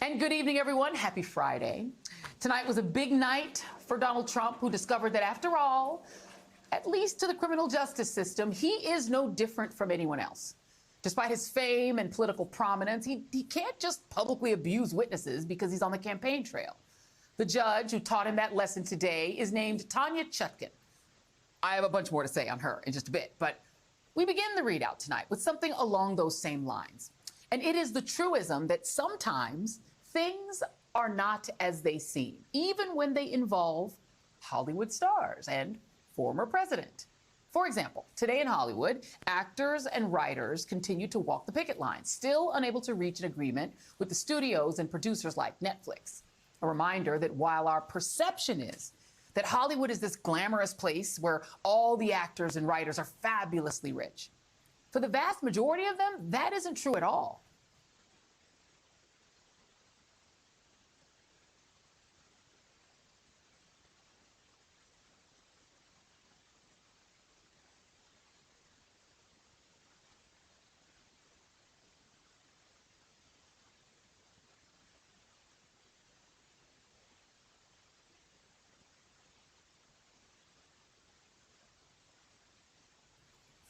And good evening, everyone. Happy Friday. Tonight was a big night for Donald Trump, who discovered that after all, at least to the criminal justice system, he is no different from anyone else. Despite his fame and political prominence, he can't just publicly abuse witnesses because he's on the campaign trail. The judge who taught him that lesson today is named Tanya Chutkan. I have a bunch more to say on her in just a bit, but we begin the readout tonight with something along those same lines. And it is the truism that sometimes things are not as they seem, even when they involve Hollywood stars and former president. For example, today in Hollywood, actors and writers continue to walk the picket line, still unable to reach an agreement with the studios and producers like Netflix. A reminder that while our perception is that Hollywood is this glamorous place where all the actors and writers are fabulously rich, for the vast majority of them, that isn't true at all.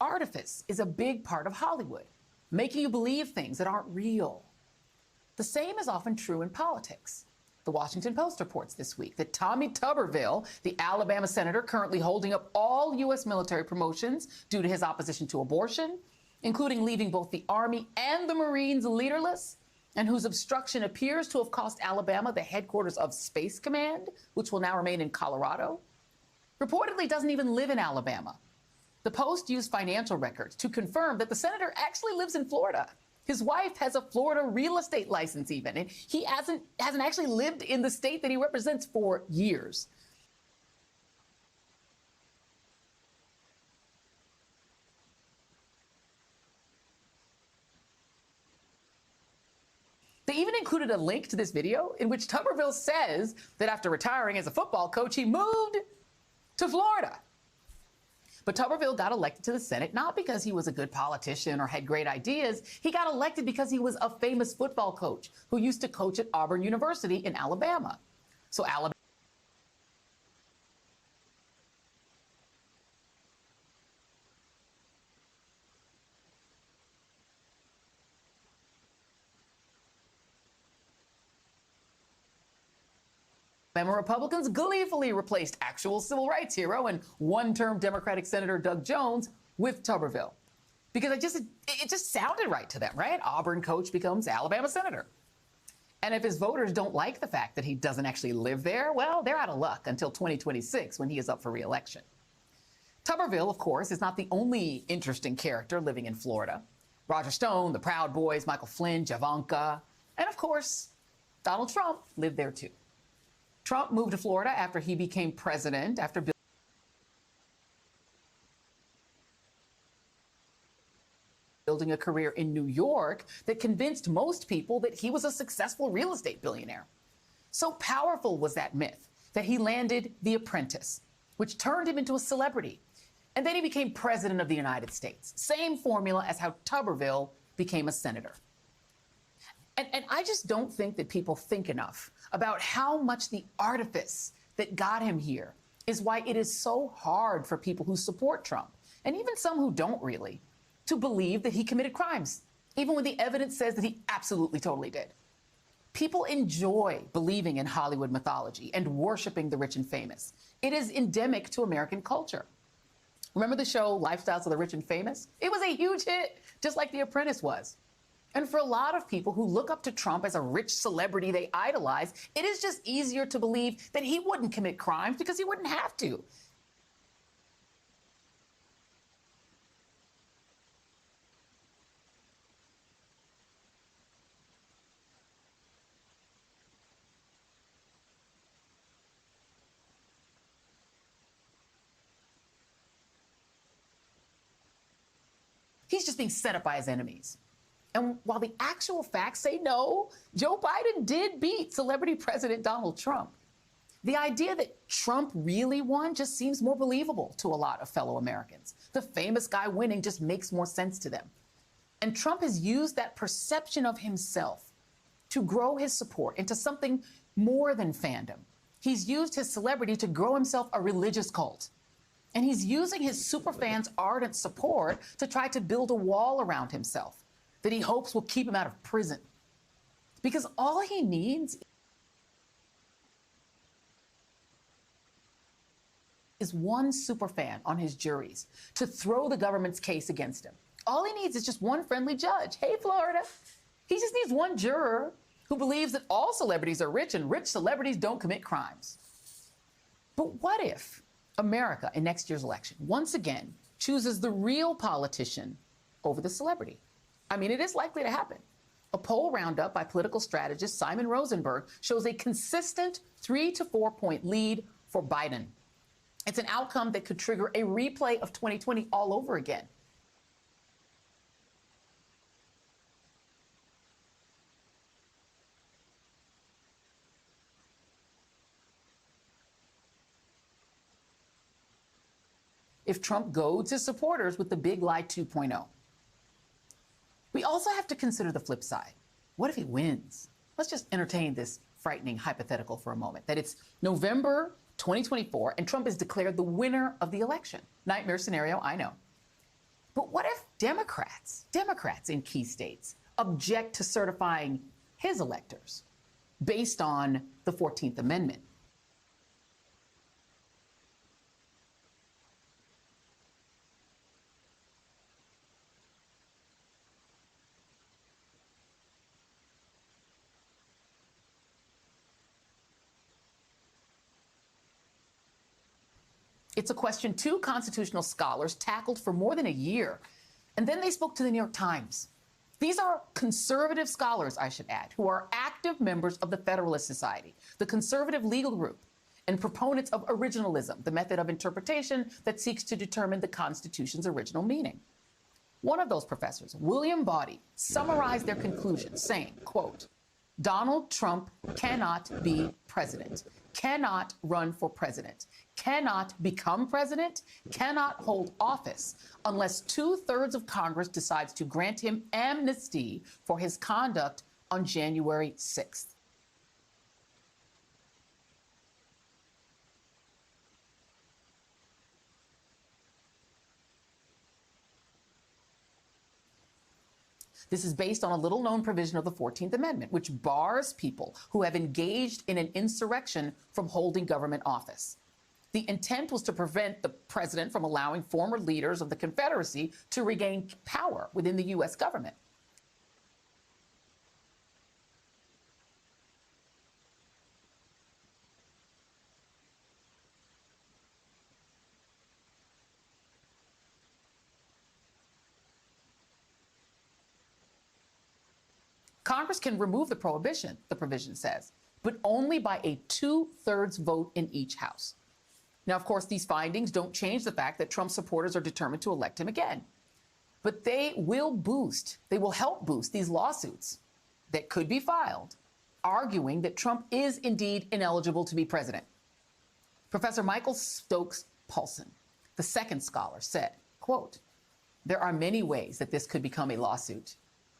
Artifice is a big part of Hollywood, making you believe things that aren't real. The same is often true in politics. The Washington Post reports this week that Tommy Tuberville, the Alabama senator currently holding up all U.S. military promotions due to his opposition to abortion, including leaving both the Army and the Marines leaderless, and whose obstruction appears to have cost Alabama the headquarters of Space Command, which will now remain in Colorado, reportedly doesn't even live in Alabama. The Post used financial records to confirm that the senator actually lives in Florida. His wife has a Florida real estate license even, and he hasn't actually lived in the state that he represents for years. They even included a link to this video in which Tuberville says that after retiring as a football coach, he moved to Florida. But Tuberville got elected to the Senate not because he was a good politician or had great ideas. He got elected because he was a famous football coach who used to coach at Auburn University in Alabama. So Alabama Republicans gleefully replaced actual civil rights hero and one-term Democratic Senator Doug Jones with Tuberville. Because it just sounded right to them, right? Auburn coach becomes Alabama senator. And if his voters don't like the fact that he doesn't actually live there, well, they're out of luck until 2026 when he is up for re-election. Tuberville, of course, is not the only interesting character living in Florida. Roger Stone, the Proud Boys, Michael Flynn, Javanka, and of course, Donald Trump lived there too. Trump moved to Florida after he became president, after building a career in New York that convinced most people that he was a successful real estate billionaire. So powerful was that myth that he landed The Apprentice, which turned him into a celebrity. And then he became president of the United States. Same formula as how Tuberville became a senator. And I just don't think that people think enough about how much the artifice that got him here is why it is so hard for people who support Trump, and even some who don't really, to believe that he committed crimes, even when the evidence says that he absolutely totally did. People enjoy believing in Hollywood mythology and worshiping the rich and famous. It is endemic to American culture. Remember the show Lifestyles of the Rich and Famous? It was a huge hit, just like The Apprentice was. And for a lot of people who look up to Trump as a rich celebrity they idolize, it is just easier to believe that he wouldn't commit crimes because he wouldn't have to. He's just being set up by his enemies. And while the actual facts say no, Joe Biden did beat celebrity President Donald Trump. The idea that Trump really won just seems more believable to a lot of fellow Americans. The famous guy winning just makes more sense to them. And Trump has used that perception of himself to grow his support into something more than fandom. He's used his celebrity to grow himself a religious cult. And he's using his superfans' ardent support to try to build a wall around himself that he hopes will keep him out of prison. Because all he needs is one superfan on his juries to throw the government's case against him. All he needs is just one friendly judge. Hey, Florida. He just needs one juror who believes that all celebrities are rich and rich celebrities don't commit crimes. But what if America in next year's election once again chooses the real politician over the celebrity? I mean, it is likely to happen. A poll roundup by political strategist Simon Rosenberg shows a consistent 3 to 4 point lead for Biden. It's an outcome that could trigger a replay of 2020 all over again. If Trump goads his supporters with the big lie 2.0. We also have to consider the flip side. What if he wins? Let's just entertain this frightening hypothetical for a moment, that it's November 2024 and Trump is declared the winner of the election. Nightmare scenario, I know. But what if Democrats in key states object to certifying his electors based on the 14th Amendment? It's a question two constitutional scholars tackled for more than a year, and then they spoke to the New York Times. These are conservative scholars, I should add, who are active members of the Federalist Society, the conservative legal group, and proponents of originalism, the method of interpretation that seeks to determine the Constitution's original meaning. One of those professors, William Bawdy, summarized their conclusions saying, quote, Donald Trump cannot be president, cannot run for president, cannot become president, cannot hold office unless 2/3 of Congress decides to grant him amnesty for his conduct on January 6th. This is based on a little-known provision of the 14th Amendment, which bars people who have engaged in an insurrection from holding government office. The intent was to prevent the president from allowing former leaders of the Confederacy to regain power within the U.S. government. Congress can remove the prohibition, the provision says, but only by a 2/3 vote in each house. Now, of course, these findings don't change the fact that Trump supporters are determined to elect him again. But they will help boost these lawsuits that could be filed, arguing that Trump is indeed ineligible to be president. Professor Michael Stokes Paulson, the second scholar, said, quote, there are many ways that this could become a lawsuit,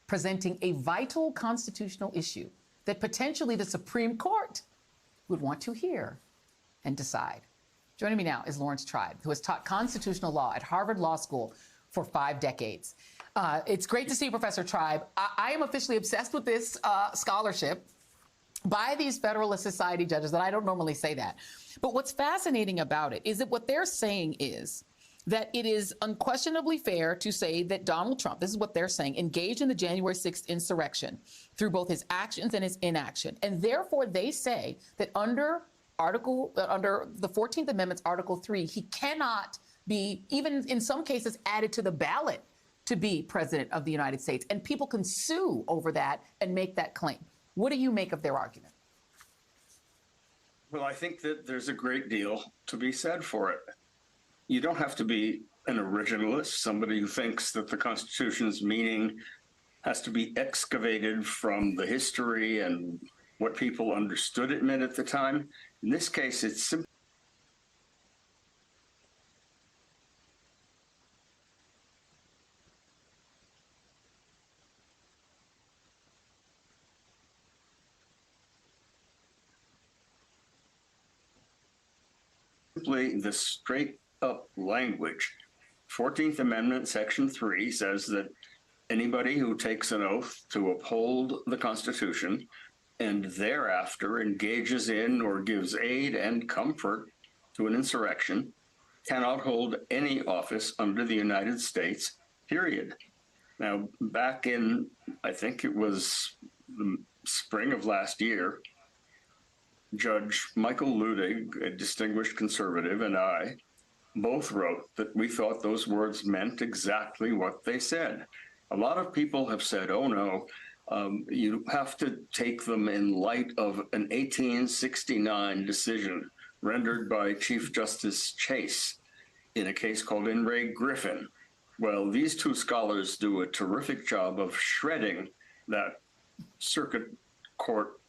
presenting a vital constitutional issue that potentially the Supreme Court would want to hear and decide. Joining me now is Lawrence Tribe, who has taught constitutional law at Harvard Law School for 5 decades. It's great to see you, Professor Tribe. I am officially obsessed with this scholarship by these Federalist Society judges, and I don't normally say that. But what's fascinating about it is that what they're saying is that it is unquestionably fair to say that Donald Trump, this is what they're saying, engaged in the January 6th insurrection through both his actions and his inaction. And therefore, they say that under the 14th Amendment's Article 3, he cannot be, even in some cases, added to the ballot to be president of the United States. And people can sue over that and make that claim. What do you make of their argument? Well, I think that there's a great deal to be said for it. You don't have to be an originalist, somebody who thinks that the Constitution's meaning has to be excavated from the history and what people understood it meant at the time. In this case, it's simply simply the straight up language. 14th Amendment, Section 3 says that anybody who takes an oath to uphold the Constitution and thereafter engages in or gives aid and comfort to an insurrection cannot hold any office under the United States, period. Now, back in, I think it was the spring of last year, Judge Michael Ludig, a distinguished conservative, and I both wrote that we thought those words meant exactly what they said. A lot of people have said, oh no, you have to take them in light of an 1869 decision rendered by Chief Justice Chase in a case called In re Griffin. Well, these two scholars do a terrific job of shredding that circuit court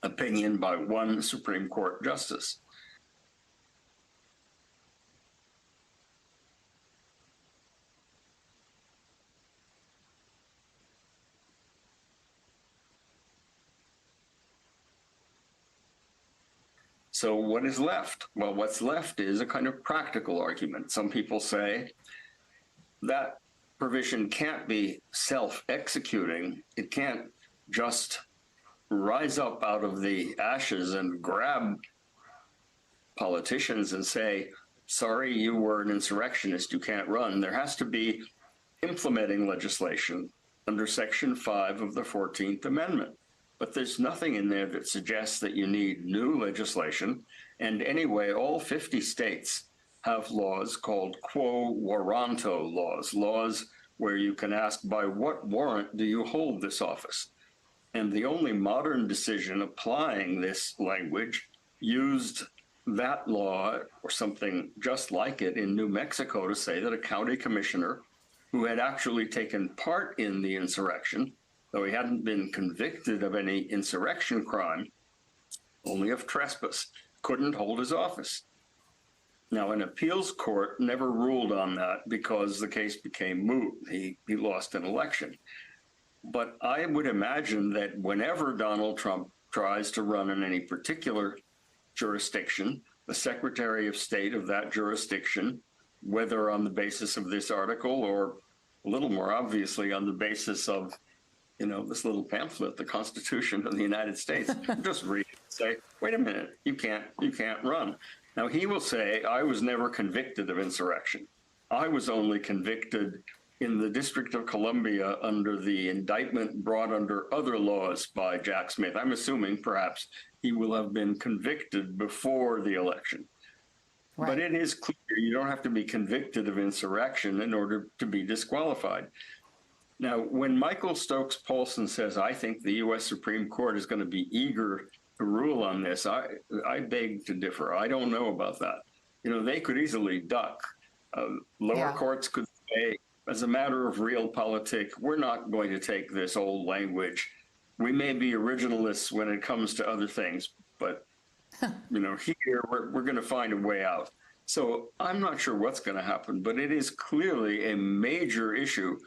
opinion by one Supreme Court justice. So what is left? Well, what's left is a kind of practical argument. Some people say that provision can't be self-executing. It can't just rise up out of the ashes and grab politicians and say, sorry, you were an insurrectionist, you can't run. There has to be implementing legislation under Section 5 of the 14th Amendment. But there's nothing in there that suggests that you need new legislation. And anyway, all 50 states have laws called quo warranto laws, laws where you can ask, by what warrant do you hold this office? And the only modern decision applying this language used that law or something just like it in New Mexico to say that a county commissioner who had actually taken part in the insurrection, though he hadn't been convicted of any insurrection crime, only of trespass, couldn't hold his office. Now, an appeals court never ruled on that because the case became moot. He lost an election. But I would imagine that whenever Donald Trump tries to run in any particular jurisdiction, the Secretary of State of that jurisdiction, whether on the basis of this article or a little more obviously on the basis of, you know, this little pamphlet, the Constitution of the United States, just read it and say, wait a minute, you can't run. Now, he will say, I was never convicted of insurrection. I was only convicted in the District of Columbia under the indictment brought under other laws by Jack Smith. I'm assuming perhaps he will have been convicted before the election. Right. But it is clear you don't have to be convicted of insurrection in order to be disqualified. Now, when Michael Stokes Paulson says, I think the U.S. Supreme Court is going to be eager to rule on this, I beg to differ. I don't know about that. You know, they could easily duck. Lower courts could say, as a matter of realpolitik, we're not going to take this old language. We may be originalists when it comes to other things, but you know, here we're going to find a way out. So I'm not sure what's going to happen, but it is clearly a major issue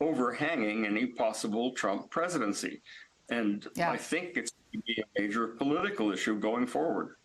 overhanging any possible Trump presidency. And I think it's going to be a major political issue going forward.